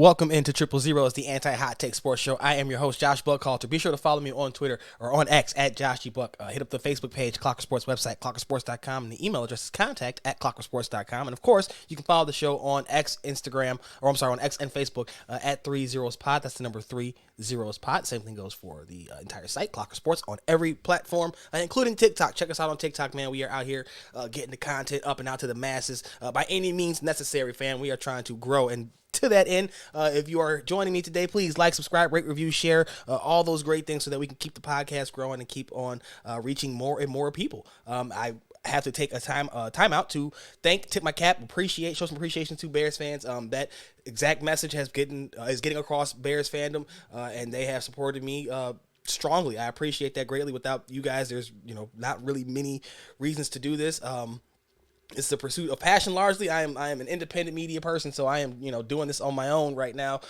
Welcome into Triple Zero, the anti-hot take sports show. I am your host, Josh Buckhalter. Be sure to follow me on Twitter or on X at Josh G. Buck. Hit up the Facebook page, Clocker Sports website, clockersports.com, and the email address is contact at clockersports.com. And of course, you can follow the show on X, Instagram, on X and Facebook at 30spod. That's the number 30spod. Same thing goes for the entire site, Clocker Sports, on every platform, including TikTok. Check us out on TikTok, man. We are out here getting the content up and out to the masses by any means necessary, fam. We are trying to grow, and to that end, if you are joining me today, please like, subscribe, rate, review, share, all those great things so that we can keep the podcast growing and keep on reaching more and more people. I have to take a time out to tip my cap, show some appreciation to Bears fans. That exact message is getting across Bears fandom, and they have supported me strongly. I appreciate that greatly. Without you guys, there's not really many reasons to do this. It's the pursuit of passion largely. I am an independent media person, so I am, doing this on my own right now.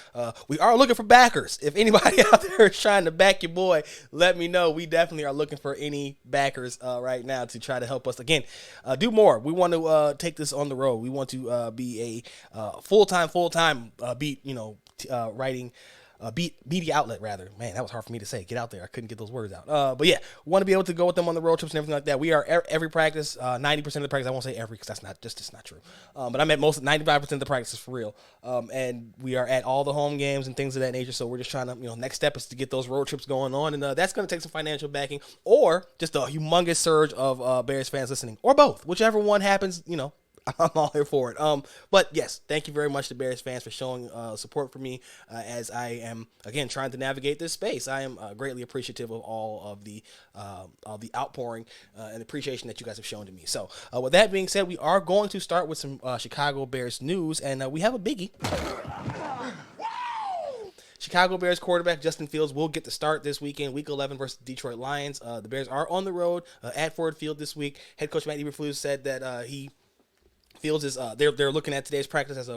We are looking for backers. If anybody out there is trying to back your boy, let me know. We definitely are looking for any backers right now to try to help us, again, do more. We want to take this on the road. We want to be a full-time beat, writing beat media outlet, rather. Man, that was hard for me to say. Get out there. I couldn't get those words out. But yeah, want to be able to go with them on the road trips and everything like that. We are every practice, 90% of the practice. I won't say every because that's just not true. But I'm at 95% of the practices for real. And we are at all the home games and things of that nature. So we're just trying to, next step is to get those road trips going on. And that's going to take some financial backing or just a humongous surge of Bears fans listening, or both, whichever one happens, I'm all here for it. But yes, thank you very much to Bears fans for showing support for me as I am, again, trying to navigate this space. I am greatly appreciative of all of the outpouring and appreciation that you guys have shown to me. So with that being said, we are going to start with some Chicago Bears news, and we have a biggie. Chicago Bears quarterback Justin Fields will get the start this weekend, Week 11 versus the Detroit Lions. The Bears are on the road at Ford Field this week. Head coach Matt Eberflus said that Fields is they're looking at today's practice as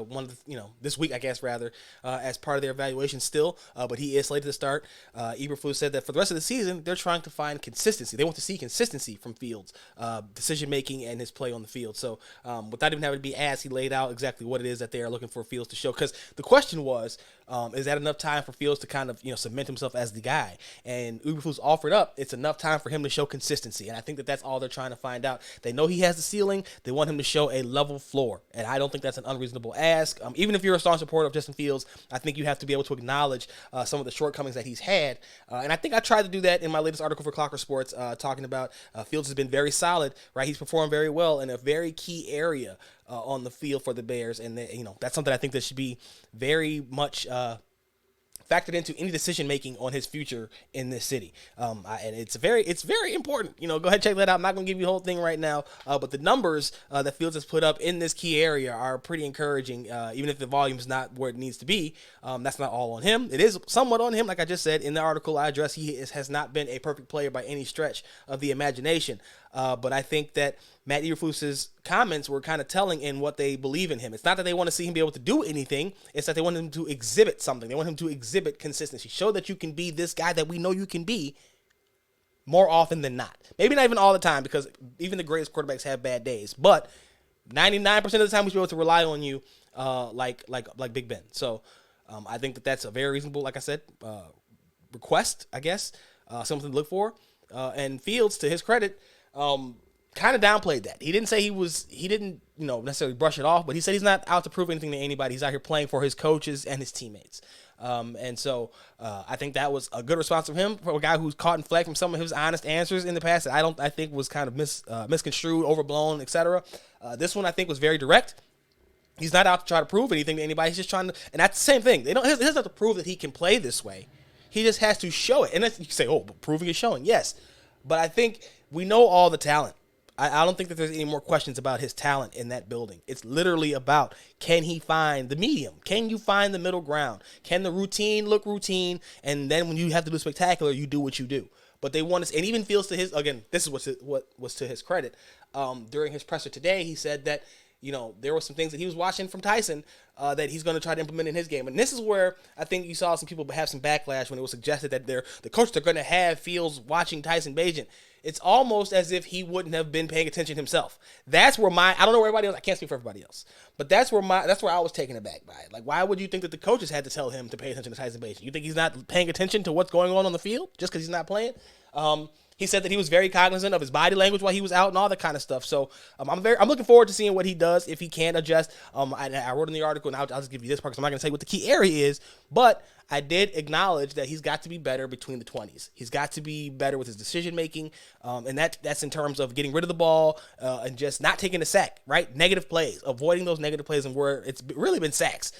this week, I guess, rather, as part of their evaluation still, but he is slated to start. Eberflus said that for the rest of the season, they're trying to find consistency. They want to see consistency from Fields, decision making and his play on the field. So without even having to be asked, he laid out exactly what it is that they are looking for Fields to show. Because the question was, is that enough time for Fields to kind of cement himself as the guy? And Eberflus offered up it's enough time for him to show consistency, and I think that that's all they're trying to find out. They know he has the ceiling. They want him to show a level floor, and I don't think that's an unreasonable ask. Even if you're a strong supporter of Justin Fields, I think you have to be able to acknowledge some of the shortcomings that he's had, and I think I tried to do that in my latest article for Clocker Sports, talking about Fields has been very solid, right? He's performed very well in a very key area on the field for the Bears, and that's something I think that should be very much factored into any decision making on his future in this city, and it's very important. Go ahead and check that out. I'm not going to give you the whole thing right now, but the numbers that Fields has put up in this key area are pretty encouraging. Even if the volume is not where it needs to be, that's not all on him. It is somewhat on him, like I just said in the article I addressed. He has not been a perfect player by any stretch of the imagination, but I think that Matt Eberflus's comments were kind of telling in what they believe in him. It's not that they want to see him be able to do anything. It's that they want him to exhibit something. They want him to exhibit consistency. Show that you can be this guy that we know you can be more often than not. Maybe not even all the time, because even the greatest quarterbacks have bad days. But 99% of the time we should be able to rely on you like Big Ben. So I think that that's a very reasonable, like I said, request, I guess, something to look for. And Fields, to his credit, kind of downplayed that. He didn't say he didn't necessarily brush it off, but he said he's not out to prove anything to anybody. He's out here playing for his coaches and his teammates. And so I think that was a good response from him, for a guy who's caught in flack from some of his honest answers in the past that I think was kind of misconstrued, overblown, etc. This one I think was very direct. He's not out to try to prove anything to anybody. He's just trying to, and that's the same thing. He doesn't have to prove that he can play this way. He just has to show it. And you can say, but proving is showing. Yes. But I think we know all the talent. I don't think that there's any more questions about his talent in that building. It's literally about, can he find the medium? Can you find the middle ground? Can the routine look routine? And then when you have to do spectacular, you do what you do. But they want to, and even Fields, to his, again, this is what was to his credit. During his presser today, he said that, there were some things that he was watching from Tyson that he's going to try to implement in his game. And this is where I think you saw some people have some backlash when it was suggested that the coaches are going to have Fields watching Tyson Bagent. It's almost as if he wouldn't have been paying attention himself. That's where I don't know where everybody else, I can't speak for everybody else, but that's where I was taken aback by it. Like, why would you think that the coaches had to tell him to pay attention to Tyson Bagent? You think he's not paying attention to what's going on the field just because he's not playing? He said that he was very cognizant of his body language while he was out and all that kind of stuff. So I'm looking forward to seeing what he does if he can adjust. I wrote in the article, and I'll just give you this part because I'm not going to tell you what the key area is, but I did acknowledge that he's got to be better between the 20s. He's got to be better with his decision making, and that's in terms of getting rid of the ball and just not taking a sack, right? Negative plays, avoiding those negative plays, and where it's really been sacks.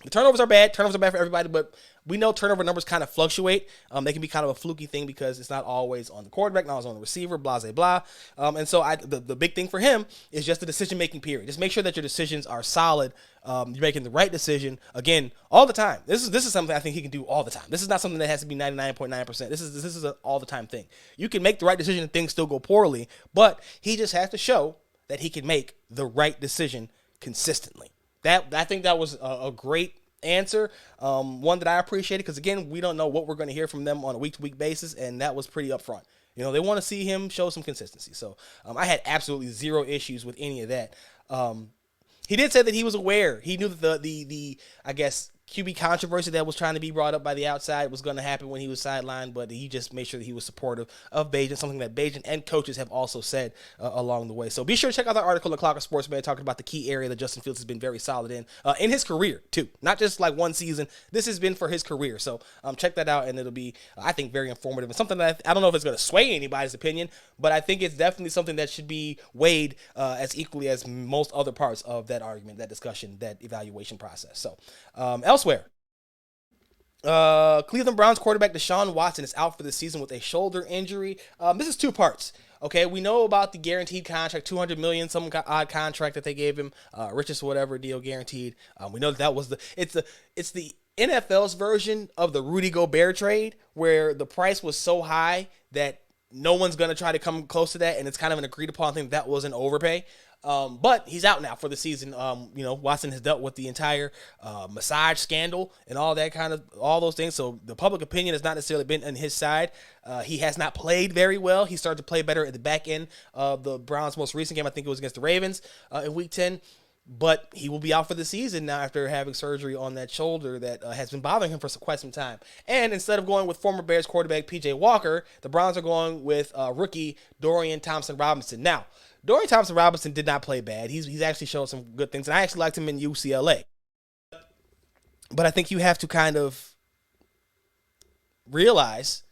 The turnovers are bad. Turnovers are bad for everybody, but we know turnover numbers kind of fluctuate. They can be kind of a fluky thing because it's not always on the quarterback, not always on the receiver, blah, blah, blah. And so the big thing for him is just the decision-making period. Just make sure that your decisions are solid. You're making the right decision, again, all the time. This is something I think he can do all the time. This is not something that has to be 99.9%. This is an all-the-time thing. You can make the right decision and things still go poorly, but he just has to show that he can make the right decision consistently. I think that was a great answer, one that I appreciated because, again, we don't know what we're going to hear from them on a week-to-week basis, and that was pretty upfront. They want to see him show some consistency. So I had absolutely zero issues with any of that. He did say that he was aware. He knew that the I guess, QB controversy that was trying to be brought up by the outside was going to happen when he was sidelined, but he just made sure that he was supportive of Bagent, something that Bagent and coaches have also said along the way. So be sure to check out that article in the Clock of Sports, man, talking about the key area that Justin Fields has been very solid in his career, too. Not just like one season. This has been for his career. So check that out, and it'll be, I think, very informative. And something that I don't know if it's going to sway anybody's opinion, but I think it's definitely something that should be weighed as equally as most other parts of that argument, that discussion, that evaluation process. So elsewhere, Cleveland Browns quarterback Deshaun Watson is out for the season with a shoulder injury. This is two parts. Okay, we know about the guaranteed contract, $200 million, some odd contract that they gave him, richest whatever deal guaranteed. We know that was it's the NFL's version of the Rudy Gobert trade, where the price was so high that no one's gonna try to come close to that, and it's kind of an agreed upon thing that was an overpay. But he's out now for the season. Watson has dealt with the entire massage scandal and all those things. So the public opinion has not necessarily been on his side. He has not played very well. He started to play better at the back end of the Browns' most recent game. I think it was against the Ravens in Week 10. But he will be out for the season now after having surgery on that shoulder that has been bothering him for quite some time. And instead of going with former Bears quarterback P.J. Walker, the Browns are going with rookie Dorian Thompson-Robinson. Now, Dorian Thompson-Robinson did not play bad. He's actually shown some good things, and I actually liked him in UCLA. But I think you have to kind of realize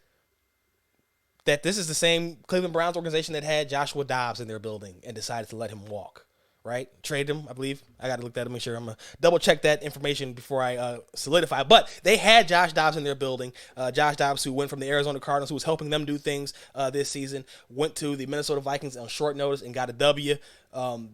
that this is the same Cleveland Browns organization that had Joshua Dobbs in their building and decided to let him walk. Right? Traded him, I believe. I got to look that up, make sure I'm going to double check that information before I solidify. But they had Josh Dobbs in their building. Josh Dobbs, who went from the Arizona Cardinals, who was helping them do things this season, went to the Minnesota Vikings on short notice and got a W.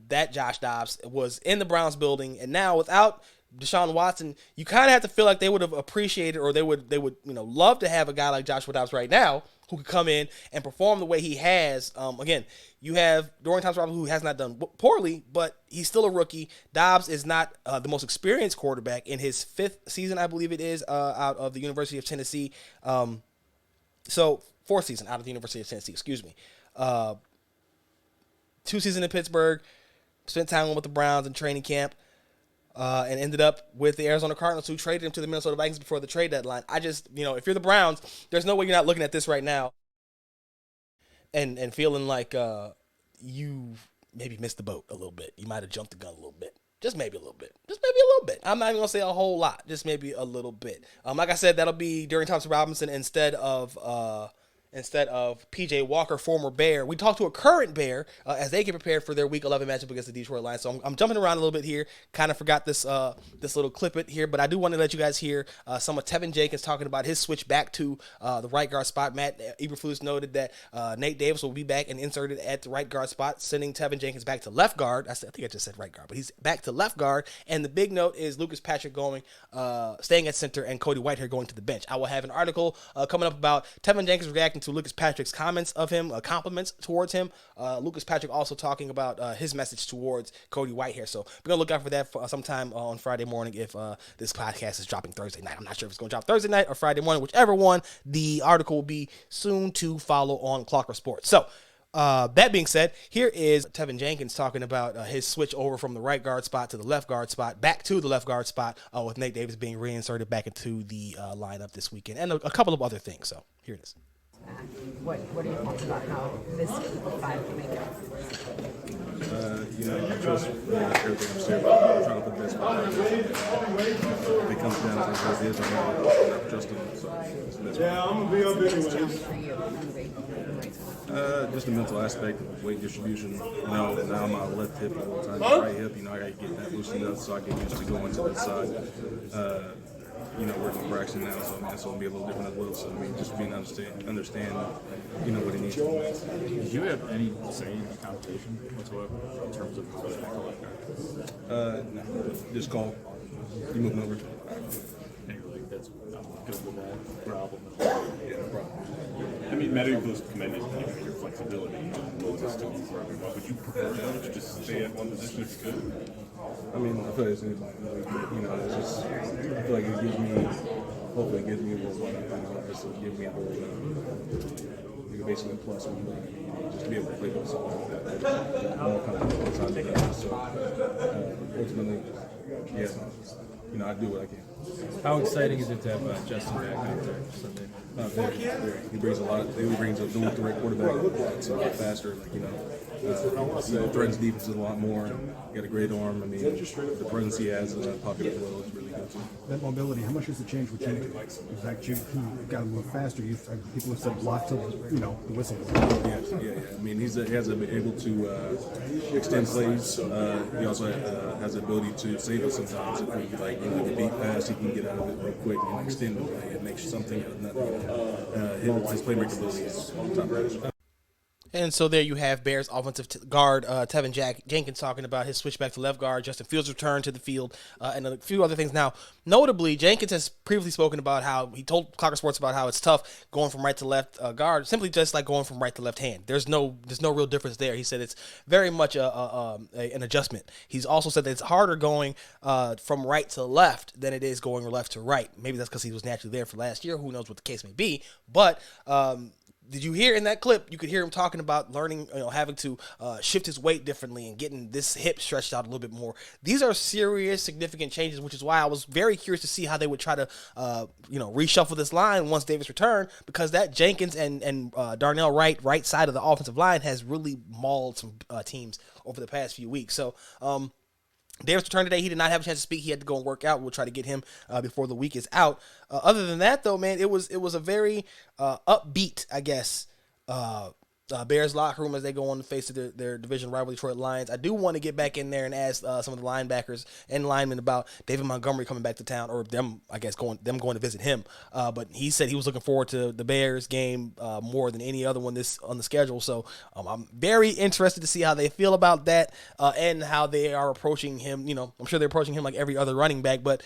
That Josh Dobbs was in the Browns building. And now without Deshaun Watson, you kind of have to feel like they would have appreciated, or they would love to have a guy like Joshua Dobbs right now who could come in and perform the way he has. Again, you have Dorian Thompson-Robinson, who has not done poorly, but he's still a rookie. Dobbs is not the most experienced quarterback in his fifth season, I believe it is, out of the University of Tennessee. Fourth season out of the University of Tennessee, excuse me. 2 seasons in Pittsburgh, spent time with the Browns in training camp, and ended up with the Arizona Cardinals, who traded him to the Minnesota Vikings before the trade deadline. I just, if you're the Browns, there's no way you're not looking at this right now and feeling like you maybe missed the boat a little bit. You might have jumped the gun a little bit. Just maybe a little bit. Just maybe a little bit. I'm not even going to say a whole lot. Just maybe a little bit. Like I said, that'll be Dorian Thompson-Robinson instead of P.J. Walker, former Bear. We talked to a current Bear as they get prepared for their Week 11 matchup against the Detroit Lions. So I'm jumping around a little bit here. Kind of forgot this little clip here, but I do want to let you guys hear some of Tevin Jenkins talking about his switch back to the right guard spot. Matt Eberflus noted that Nate Davis will be back and inserted at the right guard spot, sending Tevin Jenkins back to left guard. I think I just said right guard, but he's back to left guard. And the big note is Lucas Patrick staying at center, and Cody Whitehair going to the bench. I will have an article coming up about Tevin Jenkins reacting reacting to Lucas Patrick's comments of him, compliments towards him. Lucas Patrick also talking about his message towards Cody Whitehair. So we're going to look out for that for sometime on Friday morning if this podcast is dropping Thursday night. I'm not sure if it's going to drop Thursday night or Friday morning, whichever one. The article will be soon to follow on Clocker Sports. So that being said, here is Tevin Jenkins talking about his switch over from the right guard spot to the left guard spot, back to the left guard spot, with Nate Davis being reinserted back into the lineup this weekend, and a couple of other things. So here it is. What are your thoughts about how this five may go? I trust everything I'm saying. I'm trying to put the best part. If it comes down to what it is, I'm trusting it. So it's the best part. I'm going to be up anyway. For you on the just the mental aspect of weight distribution. Now I'm on the left hip all the time, right hip. I got to get that loosened up so I get used to going to the side. Working Braxton now, so it's going to be a little different as well. So just being understand, what it needs to be. Did you have any say in the competition whatsoever in terms of No, just call. You moving over. That's good with that problem. Yeah, no problem. Many of those commended your flexibility and willingness to move for everyone. Would you prefer to just stay at one position if you could? I feel like it's anybody. It's just, I feel like it gives me, hopefully it gives me a little what just to give me a little, basically a plus when you just to be able to play with something like that. More comfortable outside of that. So, ultimately, I do what I can. How exciting is it to have Justin back out there Sunday? He brings a lot. He brings a dual threat quarterback. It's a lot faster. He threatens defenses a lot more. Got a great arm. The presence he has in pocket as well is really good too. That mobility, how much has it changed with Jenkins? In fact, he got a little faster. People have said block till the whistle. Yeah. He has able to extend plays. He also has the ability to save us sometimes. If we get a deep pass, he can get out of it real quick and extend the play and make something out of nothing. His playmaking ability is top. And so there you have Bears offensive guard Tevin Jenkins talking about his switch back to left guard, Justin Fields' return to the field, and a few other things. Now, notably, Jenkins has previously spoken about how he told Clocker Sports about how it's tough going from right to left guard, simply just like going from right to left hand. There's no real difference there. He said it's very much an adjustment. He's also said that it's harder going from right to left than it is going left to right. Maybe that's because he was naturally there for last year. Who knows what the case may be, but did you hear in that clip, you could hear him talking about learning, having to shift his weight differently and getting this hip stretched out a little bit more. These are serious, significant changes, which is why I was very curious to see how they would try to, reshuffle this line once Davis returned, because that Jenkins and Darnell right side of the offensive line has really mauled some teams over the past few weeks. So, Davis returned today. He did not have a chance to speak. He had to go and work out. We'll try to get him before the week is out. Other than that, though, man, it was a very upbeat, I guess, Bears locker room as they go on the face of their division rival Detroit Lions. I do want to get back in there and ask some of the linebackers and linemen about David Montgomery coming back to town, or them, I guess, going to visit him. But he said he was looking forward to the Bears game more than any other one on the schedule. So I'm very interested to see how they feel about that and how they are approaching him. I'm sure they're approaching him like every other running back, but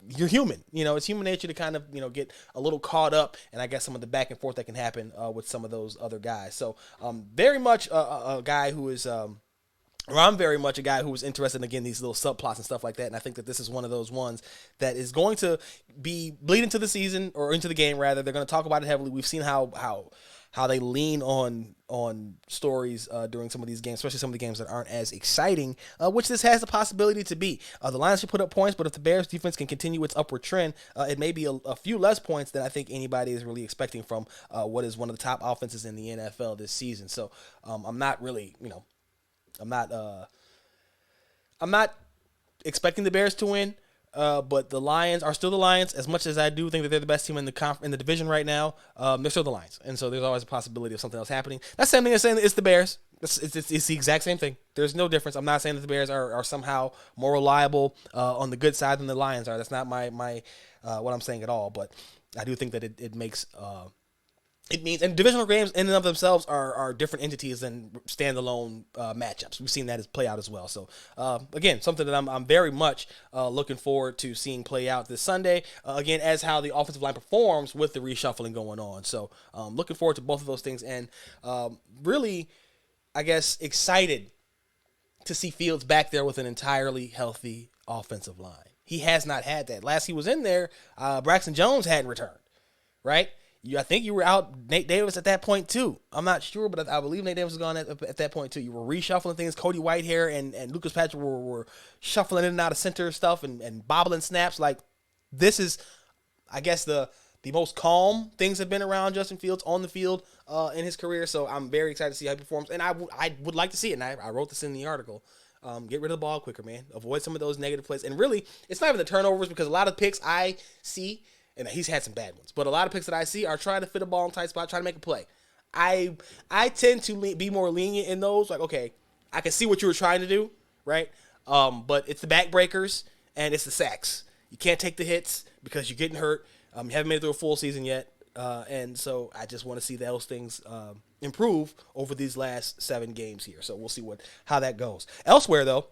you're human. It's human nature to kind of, get a little caught up, and I guess some of the back and forth that can happen with some of those other guys. So very much a guy who is I'm very much a guy who was interested in, again, these little subplots and stuff like that, and I think that this is one of those ones that is going to bleed into the season, or into the game, rather. They're going to talk about it heavily. We've seen how they lean on stories during some of these games, especially some of the games that aren't as exciting, which this has the possibility to be. The Lions should put up points, but if the Bears defense can continue its upward trend, it may be a few less points than I think anybody is really expecting from what is one of the top offenses in the NFL this season. So I'm not really, I'm not expecting the Bears to win. But the Lions are still the Lions. As much as I do think that they're the best team in the division right now, they're still the Lions, and so there's always a possibility of something else happening. That's the same thing as saying that it's the Bears. It's the exact same thing. There's no difference. I'm not saying that the Bears are somehow more reliable on the good side than the Lions are. That's not my what I'm saying at all. But I do think that it makes it means, and divisional games in and of themselves are different entities than standalone matchups. We've seen that as play out as well. So again, something that I'm very much looking forward to seeing play out this Sunday. Again, as how the offensive line performs with the reshuffling going on. So looking forward to both of those things, and really, I guess, excited to see Fields back there with an entirely healthy offensive line. He has not had that. Last he was in there, Braxton Jones hadn't returned, right? I think you were out Nate Davis at that point too. I'm not sure, but I believe Nate Davis was gone at that point too. You were reshuffling things. Cody Whitehair and Lucas Patrick were shuffling in and out of center stuff and bobbling snaps. Like, this is, I guess, the most calm things have been around Justin Fields on the field in his career. So I'm very excited to see how he performs. And I would like to see it, and I wrote this in the article. Get rid of the ball quicker, man. Avoid some of those negative plays. And really, it's not even the turnovers, because a lot of picks I see, and he's had some bad ones, but a lot of picks that I see are trying to fit a ball in tight spot, trying to make a play. I tend to be more lenient in those. Like, okay, I can see what you were trying to do, right? But it's the backbreakers and it's the sacks. You can't take the hits because you're getting hurt. You haven't made it through a full season yet. And so I just want to see those things improve over these last 7 games here. So we'll see how that goes. Elsewhere, though,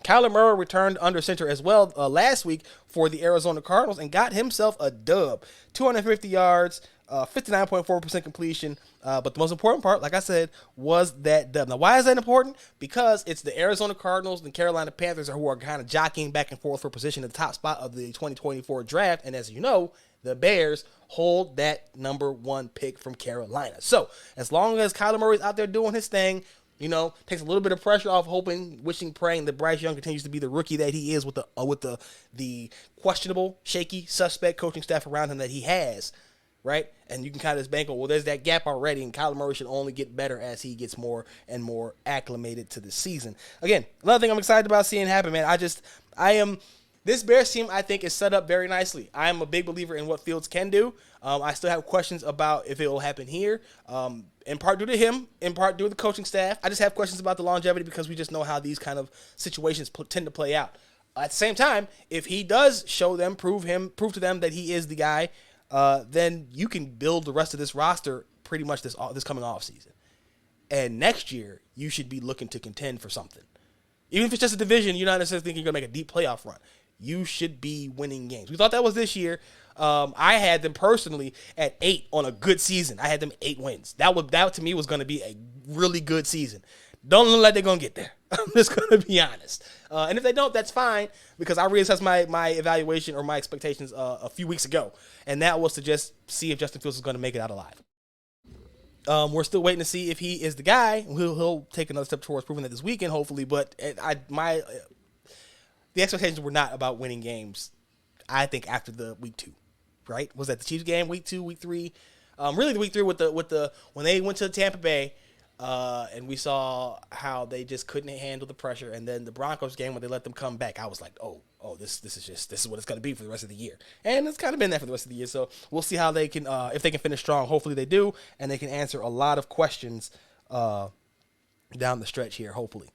Kyler Murray returned under center as well last week for the Arizona Cardinals and got himself a dub. 250 yards, 59.4% completion. But the most important part, like I said, was that dub. Now, why is that important? Because it's the Arizona Cardinals and the Carolina Panthers who are kind of jockeying back and forth for position at the top spot of the 2024 draft. And as you know, the Bears hold that number 1 pick from Carolina. So as long as Kyler Murray's out there doing his thing, takes a little bit of pressure off, hoping, wishing, praying that Bryce Young continues to be the rookie that he is with the questionable, shaky, suspect coaching staff around him that he has, right? And you can kind of just bank on, well, there's that gap already, and Kyler Murray should only get better as he gets more and more acclimated to the season. Again, another thing I'm excited about seeing happen, man. This Bears team, I think, is set up very nicely. I am a big believer in what Fields can do. I still have questions about if it will happen here, in part due to him, in part due to the coaching staff. I just have questions about the longevity because we just know how these kind of situations tend to play out. At the same time, if he does show them, prove to them that he is the guy, then you can build the rest of this roster pretty much this coming off season. And next year, you should be looking to contend for something. Even if it's just a division, you're not necessarily thinking you're going to make a deep playoff run. You should be winning games. We thought that was this year. I had them personally at 8 on a good season. I had them 8 wins. That to me was going to be a really good season. Don't look like they're going to get there. I'm just going to be honest. And if they don't, that's fine, because I reassessed my evaluation or my expectations a few weeks ago, and that was to just see if Justin Fields is going to make it out alive. We're still waiting to see if he is the guy. He'll take another step towards proving that this weekend, hopefully. But the expectations were not about winning games, I think, after the week 2, right? Was that the Chiefs game, week 2, week 3? Really the week 3 with the when they went to Tampa Bay, and we saw how they just couldn't handle the pressure, and then the Broncos game when they let them come back. I was like, oh, this is what it's going to be for the rest of the year, and it's kind of been that for the rest of the year. So we'll see how they can if they can finish strong. Hopefully they do, and they can answer a lot of questions down the stretch here. Hopefully.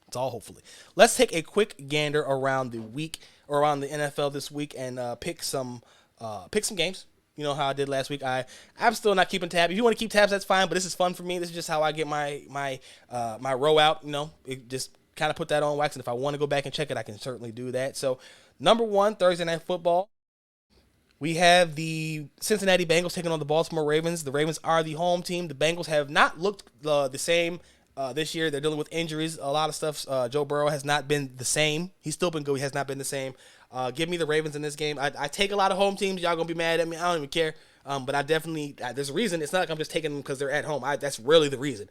It's all hopefully. Let's take a quick gander around the week or around the NFL this week and pick some games. You know how I did last week. I'm still not keeping tabs. If you want to keep tabs, that's fine. But this is fun for me. This is just how I get my row out. It just kind of put that on wax. And if I want to go back and check it, I can certainly do that. So, number 1, Thursday Night Football. We have the Cincinnati Bengals taking on the Baltimore Ravens. The Ravens are the home team. The Bengals have not looked the same this year. They're dealing with injuries. A lot of stuff. Joe Burrow has not been the same. He's still been good. He has not been the same. Give me the Ravens in this game. I take a lot of home teams. Y'all going to be mad at me. I don't even care. But I definitely, there's a reason. It's not like I'm just taking them because they're at home. That's really the reason.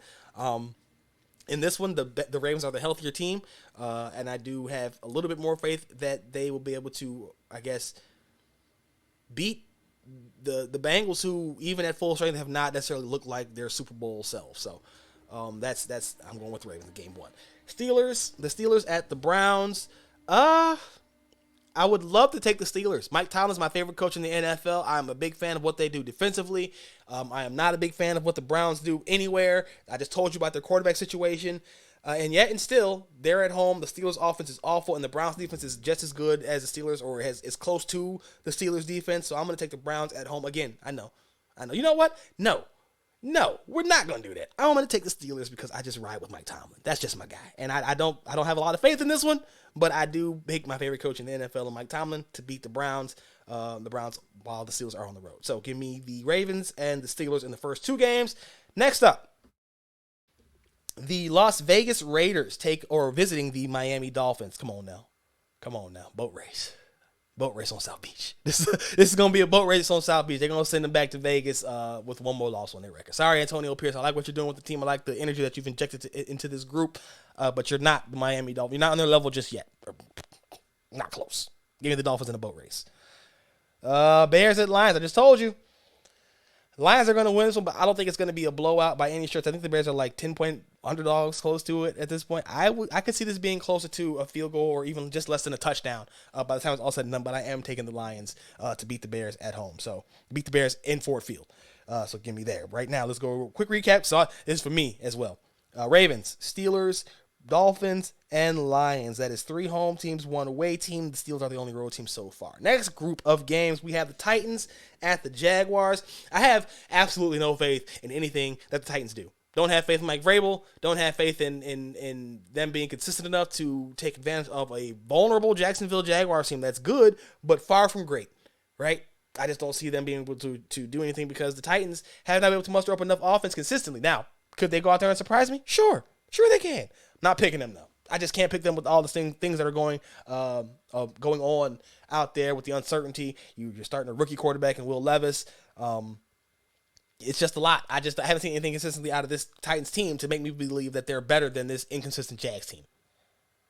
In this one, the Ravens are the healthier team. And I do have a little bit more faith that they will be able to, I guess, beat the Bengals, who even at full strength have not necessarily looked like their Super Bowl selves. So that's I'm going with the Ravens in game 1. The Steelers at the Browns. I would love to take the Steelers. Mike Tomlin's my favorite coach in the NFL. I'm a big fan of what they do defensively. I am not a big fan of what the Browns do anywhere. I just told you about their quarterback situation. And still, they're at home. The Steelers' offense is awful, and the Browns' defense is just as good as the Steelers, or is close to the Steelers' defense. So I'm going to take the Browns at home. Again, I know. I know. You know what? No, we're not going to do that. I'm going to take the Steelers because I just ride with Mike Tomlin. That's just my guy. And I don't have a lot of faith in this one, but I do pick my favorite coach in the NFL, Mike Tomlin, to beat the Browns. While the Steelers are on the road. So give me the Ravens and the Steelers in the first 2 games. Next up, the Las Vegas Raiders visiting the Miami Dolphins. Come on now. Boat race on South Beach. This is going to be a boat race on South Beach. They're going to send them back to Vegas with 1 more loss on their record. Sorry, Antonio Pierce. I like what you're doing with the team. I like the energy that you've injected into this group, but you're not the Miami Dolphins. You're not on their level just yet. Not close. Give me the Dolphins in a boat race. Bears at Lions. I just told you. Lions are going to win this one, but I don't think it's going to be a blowout by any stretch. I think the Bears are like 10-point underdogs, close to it at this point. I could see this being closer to a field goal or even just less than a touchdown by the time it's all said and done, but I am taking the Lions to beat the Bears at home. So beat the Bears in Ford Field. So give me there. Right now, let's go quick recap. So this is for me as well. Ravens, Steelers, Dolphins, and Lions. That is 3 home teams, 1 away team. The Steelers are the only road team so far. Next group of games, we have the Titans at the Jaguars. I have absolutely no faith in anything that the Titans do. Don't have faith in Mike Vrabel. Don't have faith in them being consistent enough to take advantage of a vulnerable Jacksonville Jaguars team that's good, but far from great, right? I just don't see them being able to do anything because the Titans have not been able to muster up enough offense consistently. Now, could they go out there and surprise me? Sure they can. Not picking them, though. I just can't pick them with all the things that are going on out there with the uncertainty. You're starting a rookie quarterback in Will Levis. It's just a lot. I haven't seen anything consistently out of this Titans team to make me believe that they're better than this inconsistent Jags team.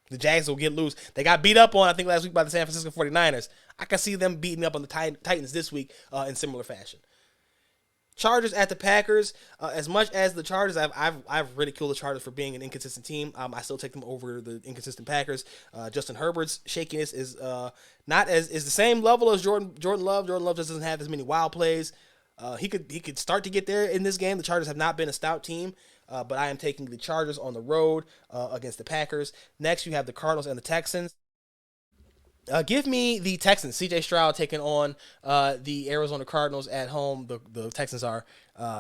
The Jags will get loose. They got beat up on, I think, last week by the San Francisco 49ers. I can see them beating up on the Titans this week in similar fashion. Chargers at the Packers. As much as the Chargers, I've ridiculed the Chargers for being an inconsistent team. I still take them over the inconsistent Packers. Justin Herbert's shakiness is not the same level as Jordan Love. Jordan Love just doesn't have as many wild plays. He could start to get there in this game. The Chargers have not been a stout team, but I am taking the Chargers on the road against the Packers. Next, you have the Cardinals and the Texans. Give me the Texans. C.J. Stroud taking on the Arizona Cardinals at home. The Texans are.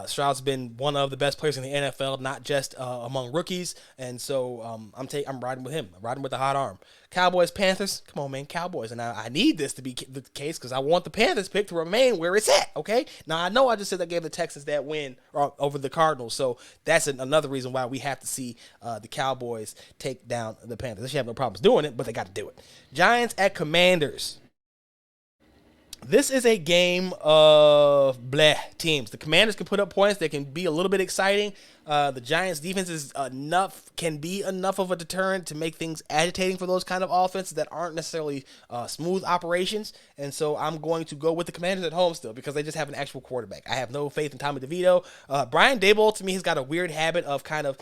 Stroud's been one of the best players in the NFL, not just among rookies, and so I'm riding with him. I'm riding with the hot arm. Cowboys, Panthers. Come on, man, Cowboys. And I need this to be the case because I want the Panthers pick to remain where it's at, okay? Now, I know I just said I gave the Texans that win over the Cardinals, so that's another reason why we have to see the Cowboys take down the Panthers. They should have no problems doing it, but they got to do it. Giants at Commanders. This is a game of bleh teams. The Commanders can put up points. They can be a little bit exciting. The Giants' defense can be enough of a deterrent to make things agitating for those kind of offenses that aren't necessarily smooth operations. And so I'm going to go with the Commanders at home still because they just have an actual quarterback. I have no faith in Tommy DeVito. Brian Daboll, to me, has got a weird habit of kind of,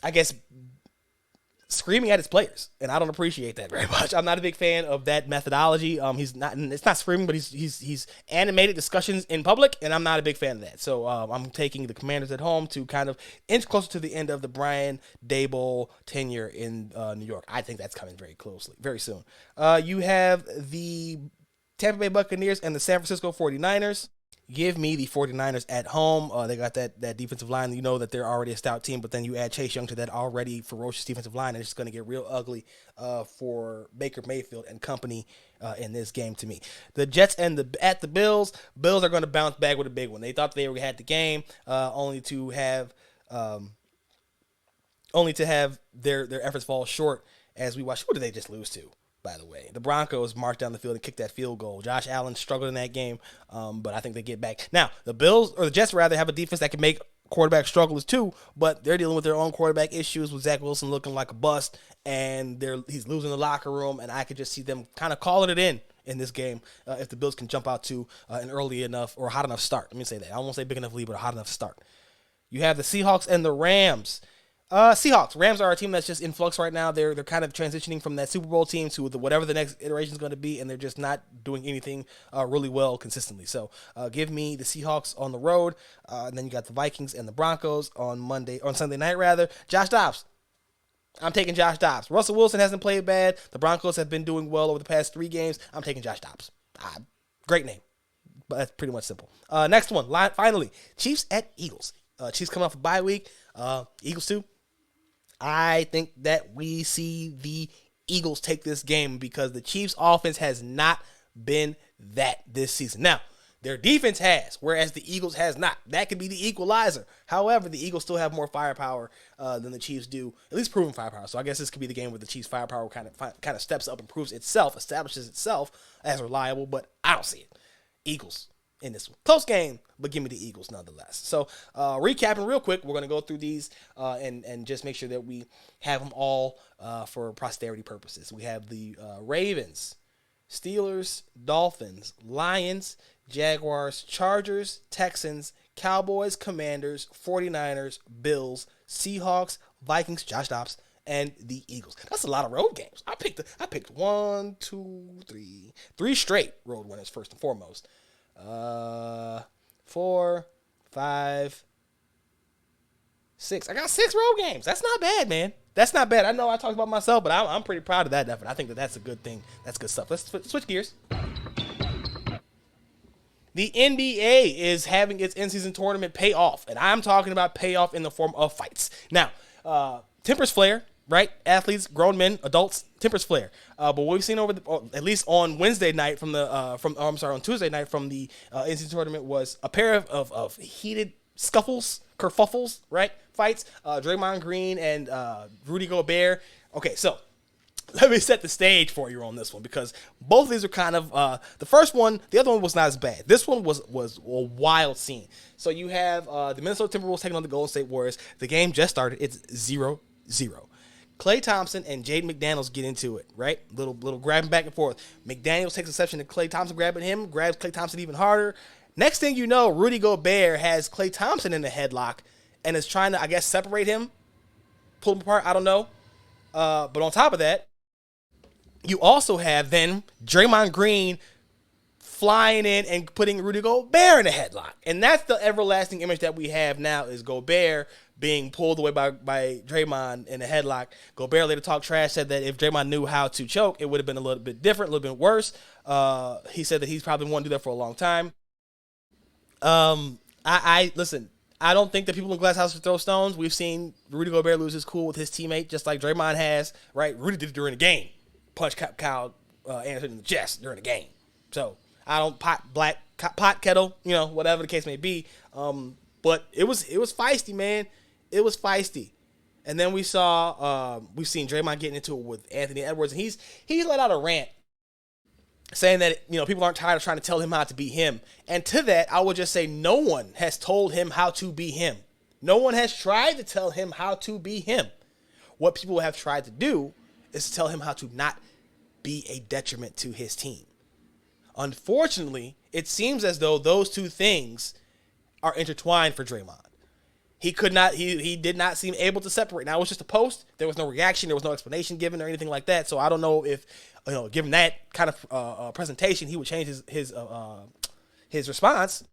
I guess, screaming at his players, and I don't appreciate that very much. I'm not a big fan of that methodology. It's not screaming, but he's animated discussions in public, and I'm not a big fan of that. So I'm taking the Commanders at home to kind of inch closer to the end of the Brian Daboll tenure in New York. I think that's coming very soon. You have the Tampa Bay Buccaneers and the San Francisco 49ers. Give me the 49ers at home. They got that defensive line. You know that they're already a stout team, but then you add Chase Young to that already ferocious defensive line, and it's just going to get real ugly for Baker Mayfield and company in this game to me. The Jets at the Bills. Bills are going to bounce back with a big one. They thought they had the game, only to have their efforts fall short as we watch. Who did they just lose to? By the way, the Broncos marched down the field and kicked that field goal. Josh Allen struggled in that game, but I think they get back. Now, the Jets rather have a defense that can make quarterback strugglers too, but they're dealing with their own quarterback issues with Zach Wilson looking like a bust, and he's losing the locker room, and I could just see them kind of calling it in this game if the Bills can jump out to an early enough or hot enough start. Let me say that. I won't say big enough lead, but a hot enough start. You have the Seahawks and the Rams. Seahawks. Rams are a team that's just in flux right now. They're kind of transitioning from that Super Bowl team to whatever the next iteration is going to be, and they're just not doing anything really well consistently. So give me the Seahawks on the road, and then you got the Vikings and the Broncos on Sunday night rather. Josh Dobbs. I'm taking Josh Dobbs. Russell Wilson hasn't played bad. The Broncos have been doing well over the past 3 games. I'm taking Josh Dobbs. Great name. But that's pretty much simple. Next one, finally, Chiefs at Eagles. Chiefs coming off a bye week. Eagles too. I think that we see the Eagles take this game because the Chiefs offense has not been that this season. Now, their defense has, whereas the Eagles has not. That could be the equalizer. However, the Eagles still have more firepower than the Chiefs do, at least proven firepower. So I guess this could be the game where the Chiefs' firepower kind of steps up and proves itself, establishes itself as reliable, but I don't see it. Eagles in this one. Close game, but give me the Eagles nonetheless. So recapping real quick, we're going to go through these and just make sure that we have them all for posterity purposes. We have the Ravens, Steelers, Dolphins, Lions, Jaguars, Chargers, Texans, Cowboys, Commanders, 49ers, Bills, Seahawks, Vikings, Josh Dobbs, and the Eagles. That's a lot of road games. I picked 3 straight road winners first and foremost. 4, 5, 6. I got 6 road games. That's not bad, man. That's not bad. I know I talked about myself, but I'm pretty proud of that effort. I think that's a good thing. That's good stuff. Let's switch gears. The NBA is having its in-season tournament pay off, and I'm talking about payoff in the form of fights. Now, tempers flare, right? Athletes, grown men, adults, tempers flare. But what we've seen at least on Wednesday night on Tuesday night from the in-season tournament was a pair of heated scuffles, kerfuffles, right? Fights. Draymond Green and Rudy Gobert. Okay, so let me set the stage for you on this one because both of these are kind of the first one. The other one was not as bad. This one was a wild scene. So you have the Minnesota Timberwolves taking on the Golden State Warriors. The game just started. It's 0-0. Klay Thompson and Jaden McDaniels get into it, right? Little grabbing back and forth. McDaniels takes exception to Klay Thompson grabbing him, grabs Klay Thompson even harder. Next thing you know, Rudy Gobert has Klay Thompson in the headlock and is trying to, I guess, separate him, pull him apart. I don't know. But on top of that, you also have then Draymond Green flying in and putting Rudy Gobert in a headlock. And that's the everlasting image that we have now is Gobert being pulled away by Draymond in a headlock. Gobert later talked trash, said that if Draymond knew how to choke, it would have been a little bit different, a little bit worse. He said that he's probably wanted to do that for a long time. Listen, I don't think that people in glass houses throw stones. We've seen Rudy Gobert lose his cool with his teammate, just like Draymond has, right? Rudy did it during the game. Punch Kyle Anderson in the chest during the game. So I don't pot kettle, whatever the case may be. But it was feisty, man. It was feisty. And then we've seen Draymond getting into it with Anthony Edwards, and he let out a rant saying that people aren't tired of trying to tell him how to be him. And to that, I would just say no one has told him how to be him. No one has tried to tell him how to be him. What people have tried to do is to tell him how to not be a detriment to his team. Unfortunately, it seems as though those two things are intertwined for Draymond. He did not seem able to separate. Now, it was just a post. There was no reaction. There was no explanation given or anything like that. So I don't know if, given that kind of presentation, he would change his response.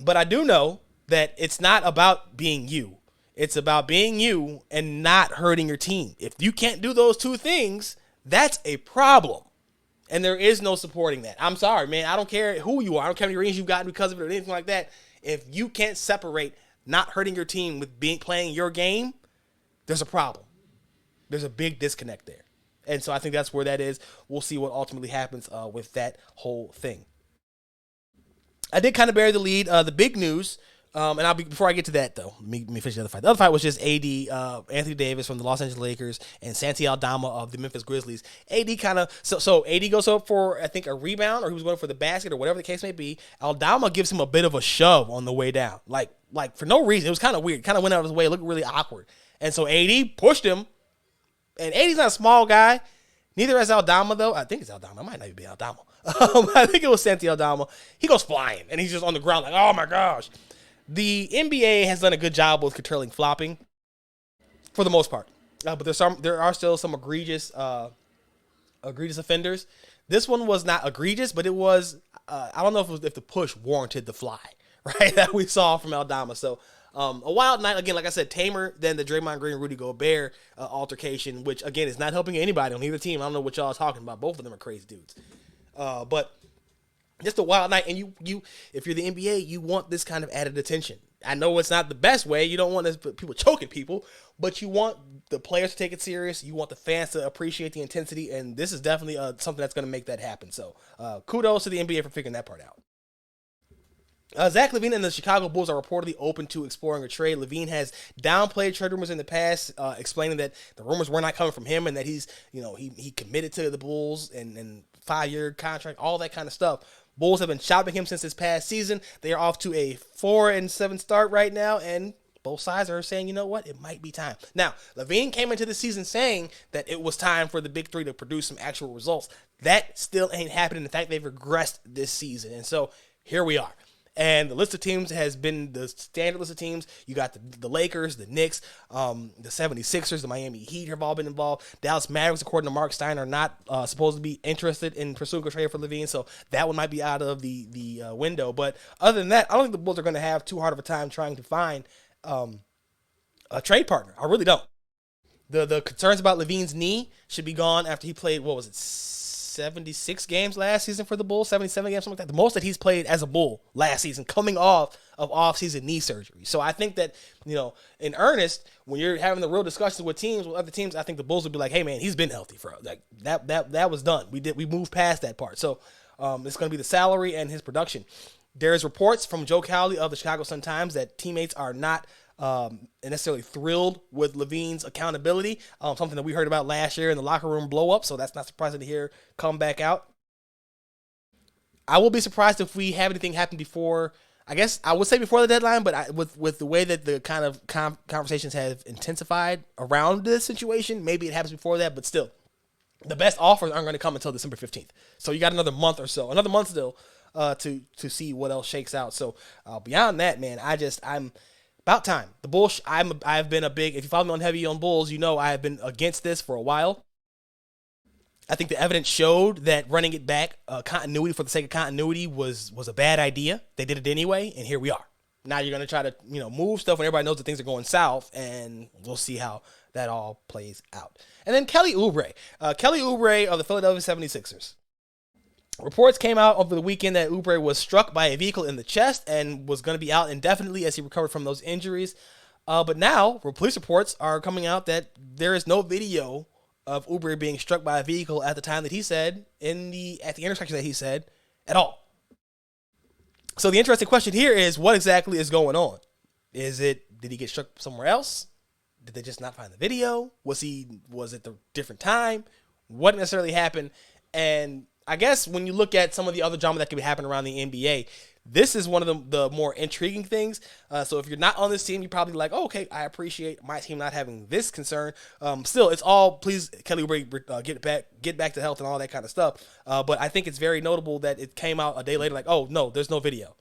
But I do know that it's not about being you. It's about being you and not hurting your team. If you can't do those two things, that's a problem. And there is no supporting that. I'm sorry, man. I don't care who you are. I don't care how many rings you've gotten because of it or anything like that. If you can't separate not hurting your team with playing your game, there's a problem. There's a big disconnect there. And so I think that's where that is. We'll see what ultimately happens with that whole thing. I did kind of bury the lead. The big news, before I get to that though, let me finish the other fight. The other fight was just AD, Anthony Davis from the Los Angeles Lakers, and Santi Aldama of the Memphis Grizzlies. AD kind of so AD goes up for I think a rebound, or he was going for the basket, or whatever the case may be. Aldama gives him a bit of a shove on the way down, like for no reason. It was kind of weird. Kind of went out of his way. It looked really awkward. And so AD pushed him. And AD's not a small guy. Neither is Aldama, though. I think it's Aldama. It might not even be Aldama. I think it was Santi Aldama. He goes flying, and he's just on the ground like, oh, my gosh. The NBA has done a good job with curtailing flopping for the most part. But there are still some egregious offenders. This one was not egregious, but it was, I don't know if the push warranted the fly, right, that we saw from Aldama. So a wild night, again, like I said, tamer than the Draymond Green, Rudy Gobert altercation, which, again, is not helping anybody on either team. I don't know what y'all are talking about. Both of them are crazy dudes. But just a wild night. And you, if you're the NBA, you want this kind of added attention. I know it's not the best way. You don't want people choking people, but you want the players to take it serious. You want the fans to appreciate the intensity, and this is definitely something that's going to make that happen. So kudos to the NBA for figuring that part out. Zach LaVine and the Chicago Bulls are reportedly open to exploring a trade. LaVine has downplayed trade rumors in the past, explaining that the rumors were not coming from him and that he's, he committed to the Bulls and 5-year contract, all that kind of stuff. Bulls have been shopping him since this past season. They are off to a 4-7 start right now, and both sides are saying, you know what, it might be time. Now, LaVine came into the season saying that it was time for the Big Three to produce some actual results. That still ain't happening. In fact, they've regressed this season, and so here we are. And the list of teams has been the standard list of teams. You got the Lakers, the Knicks, the 76ers, the Miami Heat have all been involved. Dallas Mavericks, according to Mark Stein, are not supposed to be interested in pursuing a trade for LaVine, so that one might be out of the window. But other than that, I don't think the Bulls are going to have too hard of a time trying to find a trade partner. I really don't. The concerns about LaVine's knee should be gone after he played, 76 games last season for the Bulls, 77 games, something like that. The most that he's played as a Bull last season, coming off of off-season knee surgery. So I think that, in earnest, when you're having the real discussions with other teams, I think the Bulls would be like, hey man, he's been healthy for like that was done. We moved past that part. So it's going to be the salary and his production. There's reports from Joe Cowley of the Chicago Sun-Times that teammates are not necessarily thrilled with LaVine's accountability, something that we heard about last year in the locker room blow up, so that's not surprising to hear come back out. I will be surprised if we have anything happen before, I guess I would say before the deadline, but with the way that the kind of conversations have intensified around this situation, maybe it happens before that, but still, the best offers aren't going to come until December 15th. So you got another month still to see what else shakes out. So beyond that, man, I'm about time. The Bulls, I've been if you follow me on Heavy on Bulls, you know I have been against this for a while. I think the evidence showed that running it back, continuity for the sake of continuity was a bad idea. They did it anyway, and here we are. Now you're going to try to, move stuff when everybody knows that things are going south, and we'll see how that all plays out. And then Kelly Oubre. Kelly Oubre of the Philadelphia 76ers. Reports came out over the weekend that Oubre was struck by a vehicle in the chest and was going to be out indefinitely as he recovered from those injuries. But now, police reports are coming out that there is no video of Oubre being struck by a vehicle at the time that he said, at the intersection that he said, at all. So the interesting question here is, what exactly is going on? Did he get struck somewhere else? Did they just not find the video? Was it the different time? What necessarily happened? And I guess when you look at some of the other drama that could be happening around the NBA, this is one of the more intriguing things. So if you're not on this team, you're probably like, oh, okay, I appreciate my team not having this concern. Still, it's all, please, Kelly Oubre, get back to health and all that kind of stuff. But I think it's very notable that it came out a day later like, oh, no, there's no video.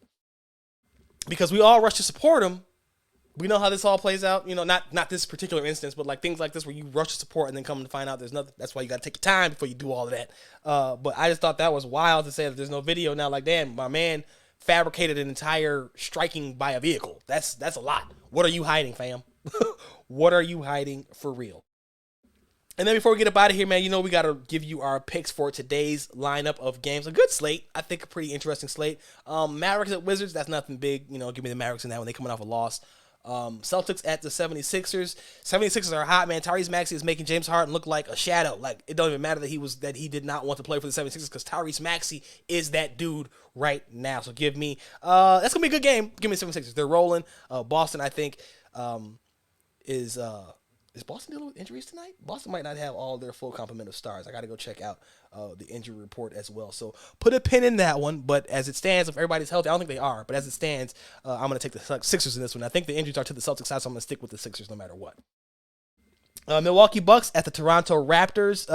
Because we all rush to support him. We know how this all plays out, not this particular instance, but like things like this where you rush to support and then come to find out there's nothing. That's why you got to take your time before you do all of that. But I just thought that was wild to say that there's no video now. Like, damn, my man fabricated an entire striking by a vehicle. That's a lot. What are you hiding, fam? What are you hiding for real? And then before we get up out of here, man, we got to give you our picks for today's lineup of games. A good slate. I think a pretty interesting slate. Mavericks at Wizards, that's nothing big. Give me the Mavericks in that when they coming off a loss. Celtics at the 76ers. 76ers are hot, man. Tyrese Maxey is making James Harden look like a shadow. Like, it don't even matter that he did not want to play for the 76ers because Tyrese Maxey is that dude right now. So give me that's gonna be a good game. Give me the 76ers. They're rolling. Boston, I think, is Boston dealing with injuries tonight? Boston might not have all their full complement of stars. I got to go check out the injury report as well. So put a pin in that one. But as it stands, if everybody's healthy, I don't think they are. But as it stands, I'm going to take the Sixers in this one. I think the injuries are to the Celtics side, so I'm going to stick with the Sixers no matter what. Milwaukee Bucks at the Toronto Raptors.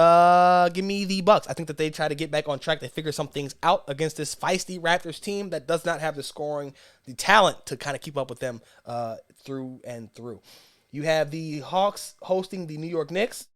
Give me the Bucks. I think that they try to get back on track. They figure some things out against this feisty Raptors team that does not have the talent to kind of keep up with them through and through. You have the Hawks hosting the New York Knicks.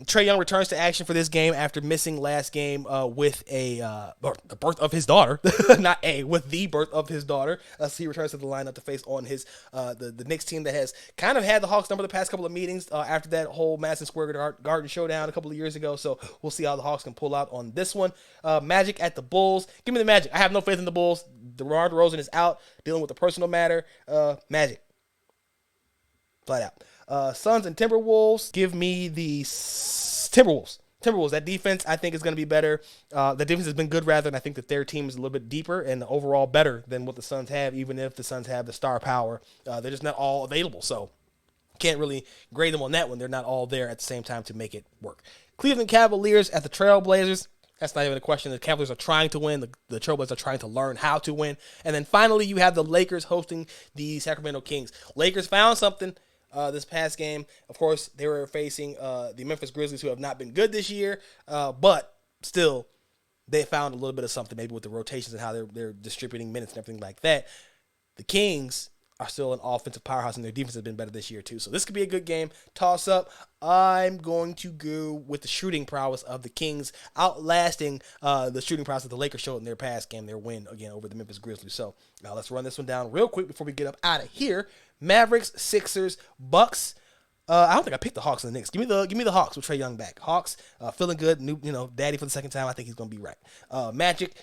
Trae Young returns to action for this game after missing last game with the birth of his daughter, with the birth of his daughter. So he returns to the lineup to face on his the Knicks team that has kind of had the Hawks number the past couple of meetings after that whole Madison Square Garden showdown a couple of years ago. So we'll see how the Hawks can pull out on this one. Magic at the Bulls. Give me the Magic. I have no faith in the Bulls. DeMar DeRozan is out dealing with a personal matter. Magic. Flat out. Suns and Timberwolves. Give me the Timberwolves. That defense, I think, is going to be better. The defense has been good, rather, and I think that their team is a little bit deeper and overall better than what the Suns have, even if the Suns have the star power. They're just not all available, so can't really grade them on that one. They're not all there at the same time to make it work. Cleveland Cavaliers at the Trailblazers. That's not even a question. The Cavaliers are trying to win. The Trailblazers are trying to learn how to win. And then finally, you have the Lakers hosting the Sacramento Kings. Lakers found something this past game. Of course, they were facing the Memphis Grizzlies, who have not been good this year, but still, they found a little bit of something, maybe with the rotations and how they're distributing minutes and everything like that. The Kings are still an offensive powerhouse, and their defense has been better this year too. So this could be a good game. Toss up. I'm going to go with the shooting prowess of the Kings, outlasting the shooting prowess that the Lakers showed in their past game, their win again over the Memphis Grizzlies. So now let's run this one down real quick before we get up out of here. Mavericks, Sixers, Bucks. I don't think I picked the Hawks and the Knicks. Give me the Hawks with Trae Young back. Hawks feeling good. Daddy for the second time. I think he's gonna be right. Magic,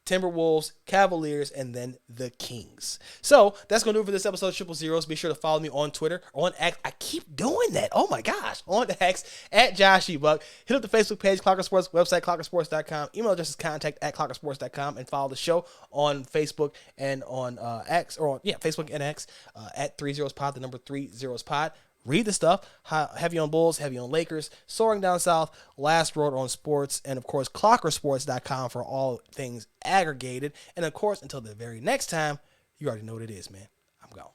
Timberwolves, Cavaliers, and then the Kings. So that's going to do it for this episode of Triple Zeros. Be sure to follow me on Twitter, on X. I keep doing that. Oh my gosh. On X, at Josh Buck. Hit up the Facebook page, Clocker Sports, website, clockersports.com. Email address is contact@clockersports.com, and follow the show on Facebook and on X, Facebook and X, at 30spod, the number 30spod. Read the stuff. Heavy on Bulls, heavy on Lakers, Soaring Down South, Last Word on Sports, and of course, clockersports.com for all things aggregated. And of course, until the very next time, you already know what it is, man. I'm gone.